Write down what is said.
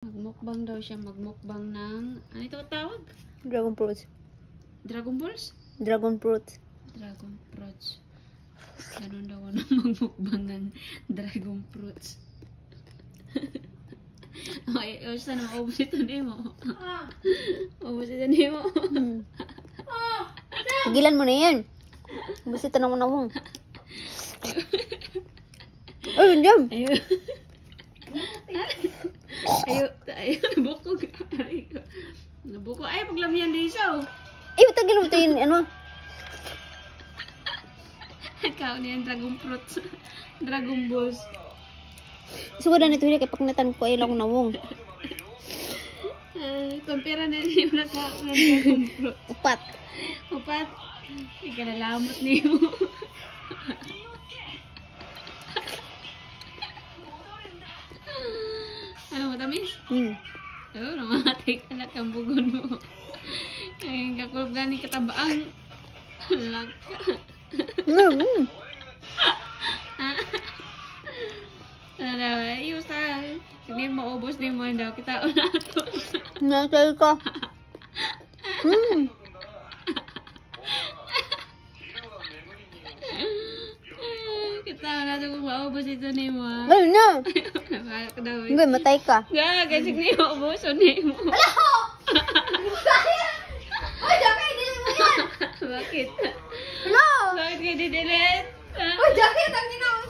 Magmukbang daw siya, magmukbang ng, ano ito tawag? Dragon fruits. Dragon Balls? Dragon fruits. Dragon fruits. Ganun daw ano magmukbang ng dragon fruits. Ay, sana maubos ito ni mo. Maubos ito ni mo. Pagilan mo na yan. Basta tanong mo na mo. Ay, jam. Ayo. Ayo, nabukog. Nabukog. Ay, paglamihan din siya. Ay, tagil mo ito yun, ano? Ikaw niyan, dragon fruits. Dragon balls. Suga na nito hili kay pagnetan ko ay lang nawong. Kumpira na rin yung dragon fruit. Upat. Upat. Ika nalamot niyo. Ano, matamis? Oo, namatay ka na kang bugon mo. Ay, kakulog gani katabaang. Laka. Ano daw, ayos ha. Hindi maubos din mo daw. Kita na ito. Nasay ka. Kita na ito kung maubos ito ni mo ha. Ay, na. Nabalak daw eh. Hindi, matay ka. Ga, kasi ni maubos o ni mo. Ay, Jackie, hindi mo yan. Bakit? Hello. Bakit kayo didelete? Ay, Jackie, tangin ako.